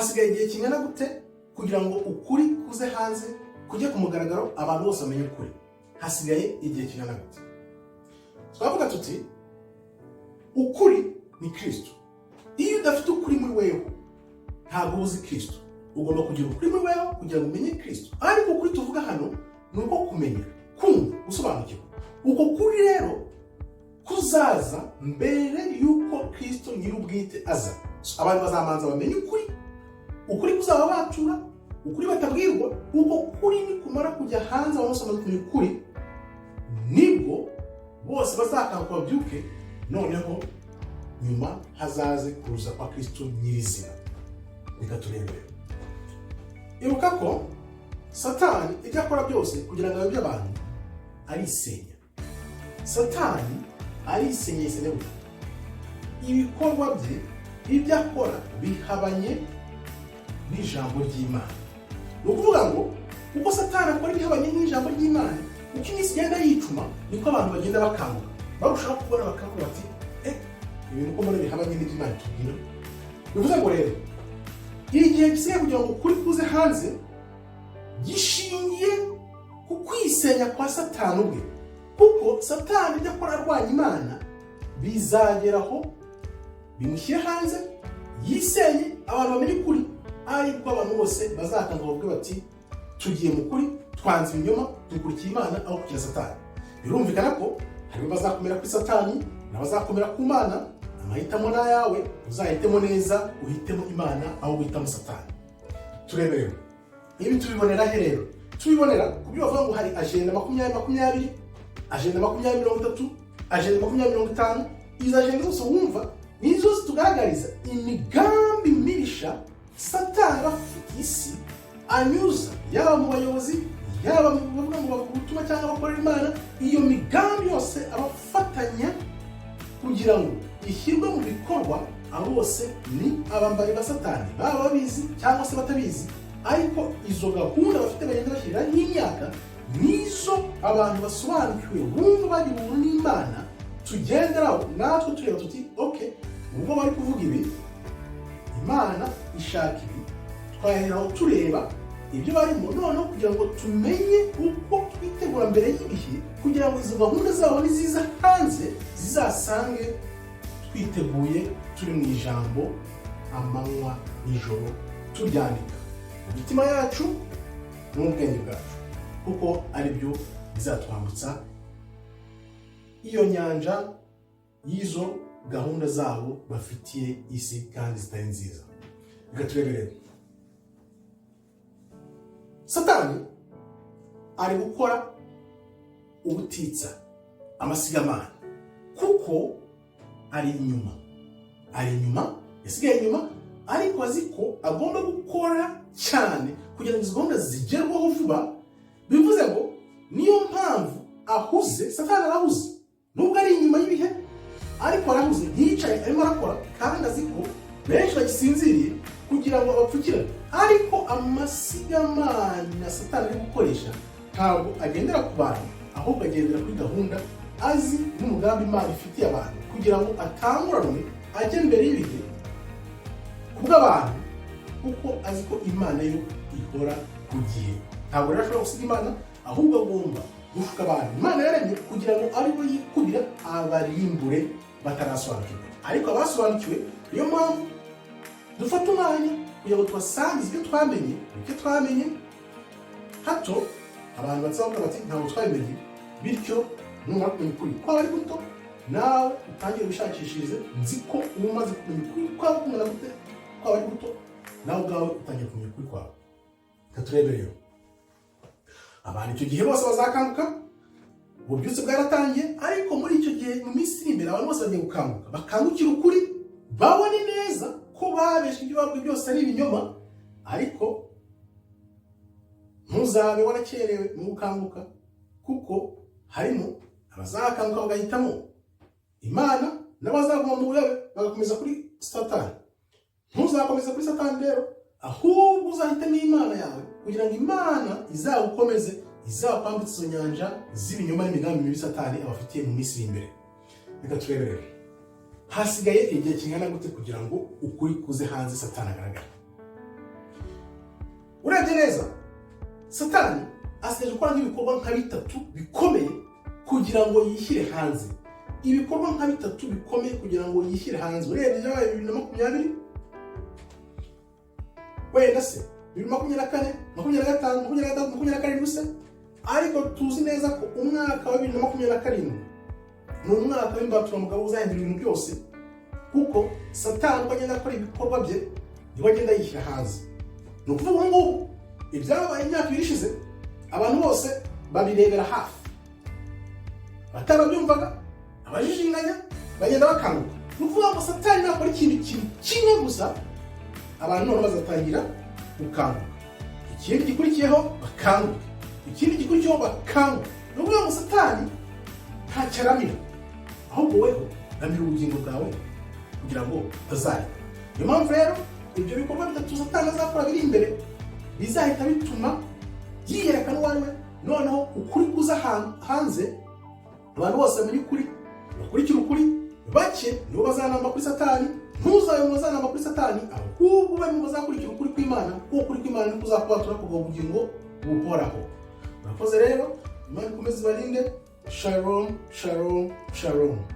hasigaye igihe kingana gute kugira ngo ukuri kuze hanze kujye ku mugaragaro abantu bose bamenye ukuri? Hasigaye igihe kingana gute? Twavuga tuti ukuri ni Kristo. Iyo udafite ukuri muri wewe ntabwo uzi Kristo. Ugomba kugira ukuri muri wewe kugira ngo umenye Kristo. Ariko ukuri tuvuga hano ni uko kumenya, kumva, gusobanukirwa. Uko kuri rero kuzaza mbere yuko Kristo nyir'ubwite aza. Abantu bazamanza bamenye ukuri kuzaba batura, ukuri batabwirwa. Uko kuri ni kumara kujya hanze abantu bose bamenye ukuri, nibwo bose bazakanguka babyuke, noneho nyuma hazaze kuza kwa Kristo nyirizina. Reka turebere. Ibuka ko satani ibyo akora byose kugira ngo abibye abantu arisenya. Satani arisenyesenya gute? Ibikorwa bye ibyo akora bihabanye n'ijambo ry'Imana. Ni ukuvuga ngo uko satani akora ibihabanye n'ijambo ry'Imana, uko iminsi igenda yicuma niko abantu bagenda bakanguka, barushaho kubona bakavuga bati ibintu uko mbona bihabanye n'iby'Imana itubwira. Bivuze ngo rero igihe gisigaye kugira ngo ukuri kuze hanze gishingiye ku kwisenya kwa satani ubwe. Kuko satani ibyo akora arwanya Imana bizageraho bimushyire hanze, yisenye, abantu bamenye ukuri, ariko abantu bose bazakanguka bavuge bati tugiye mu kuri, twanze ibinyoma, dukurikiye Imana aho kugira satani. Birumvikana ko hari bazakomera kuri satani n'abazakomera ku Mana. Amahitamo na yawe, uzahitemo neza, uhitemo Imana aho guhitamo satani. Turebe rero ibi tubibonera he rero? Tubibonera kubyo bavuga ngo hari agenda 2020, agenda 2030, agenda 2050. Izo agenda zose wumva nizo zitugaragariza imigambi mirisha satani bafite isi anyuza, yaba mu bayobozi, yaba mu bavuga ngo kubutumwa cyangwa bakorera Imana. Iyo migambi yose abafatanya kugira ngo ishyirwe mu bikorwa, abo bose ni abambari ba satani, baba babizi cyangwa se batabizi. Ariko izo gahunda bafite bagenda bashyira n'imyaka nizo abantu basobanukiwe bumva bari mu n'Imana tugenderaho. Natwe tureba tuti okay, ubwo bari kuvuga ibi, Imana ishaka ibi, twaheraho tureba ibyo barimo, noneho kugira ngo tumenye uko twitegura mbere y'ibihe, kugira ngo izo gahunda zabo niziza hanze zizasange twiteguye, turi mu ijambo amanywa n'ijoro, turyandika mu mitima yacu n'ubwenge bwacu, kuko ari byo bizatwambutsa iyo nyanja y'izo gahunda zabo bafitiye isi kandi zitari nziza. Reka turebere. Satani ari gukora ubutitsa, amasigamana, kuko ari inyuma, yasigaye inyuma, ariko azi ko agomba gukora cyane kugira ngo izo gahunda zigerwaho vuba. Bivuze ngo niyo mpamvu ahuze, satani arahuze, nubwo ari inyuma y'ibihe, ariko arahuze, yicaye arimo arakora, kandi azi ko benshi bagisinziriye kugira ngo abapfukirane. Ariko amasigamana satani ari gukoresha ntabwo agendera ku bantu, ahubwo agendera kuri gahunda azi n'umugambi Imana ifitiye abantu, kugira ngo atanguranwe ajye mbere y'ibihe kubw'abantu, kuko azi ko Imana yo ihora ku gihe. Ntabwo rero ashobora gusiga Imana, ahubwo agomba gushuka abantu Imana yaremye kugira ngo aribo yikubira abarimbure batarasobanukirwa. Ariko abasobanukiwe, niyo mpamvu dufata umwanya kugira ngo tubasangize ibyo twamenye, hato abantu bazavuga bati ntabwo twabimenye. Bityo numara kumenya ukuri kwaba ari guto, nawe utangire gushakishirize. Nzi ko uba umaze kumenya ukuri kwaba kumenya gute kwaba ari guto, nawe ubwawe utangiye kumenya ukuri kwawe. Reka turebe rero. Abantu icyo gihe bose bazakanguka, ububyutse bwaratangiye, ariko muri icyo gihe mu minsi iri imbere abantu bose bagiye gukanguka, bakangukira ukuri, babone neza ko babeshe ibyo babwiye byose ari ibinyoma. Ariko ntuzabe warakerewe mu gukanguka, kuko harimo abazakanguka bagahitamo Imana, n'abazaguma mu buyobe bagakomeza kuri satani. Ntuzakomeza kuri satani rero, ahubwo uzahitamo Imana yawe, kugira ngo Imana izagukomeze, izakwambutsa izo nyanja z'ibinyoma n'imigambi mibi satani abafitiye mu minsi iri imbere. Reka turebe rero, hasigaye igihe kingana gute kugira ngo ukuri kuze hanze satani agaragara? urebye neza satani asigaje gukora nk'ibikorwa nka bitatu bikomeye kugira ngo yishyire hanze. Ibikorwa nka bitatu bikomeye kugira ngo yishyire hanze. Urebye byabaye 2020, wenda se 2024, 2025, 2026 se, ariko tuzi neza ko umwaka wa 2027 ni umwaka w'imbatura mugabo uzahindura ibintu byose, kuko satani agenda akora ibikorwa bye niwe agenda yishyira hanze. Ni ukuvuga ngo ibyabaye imyaka irishize abantu bose babirebera hafi, batarabyumvaga, abajijinganya bagenda bakanguka. Ni ukuvuga ngo satani nakora ikintu kimwe gusa, abantu none bazatangira gukanguka. Ikindi gikurikiyeho bakanguka, ikindi gikurikiyeho bakanguka. Ni ukuvuga ngo satani ntacyo aramira, ahubwo weho ramira ubugingo bwawe kugira ngo utazarira. Niyo mpamvu rero ibyo bikorwa bitatu satani azakora biri imbere bizahita bituma yiyerekana uwo ari we, noneho ukuri kuza hanze, abantu bose bamenye ukuri, bakurikira ukuri, bake nibo bazanamba kuri satani. Ntuzabe muzanamba kuri satani, ahubwo ube muzakurikira ukuri kw'Imana, kuko ukuri kw'Imana niko kuzakubatura kuva ubugingo buhoraho. Murakoze rero, Imana ikomeze ibarinde. Shalom, shalom, shalom.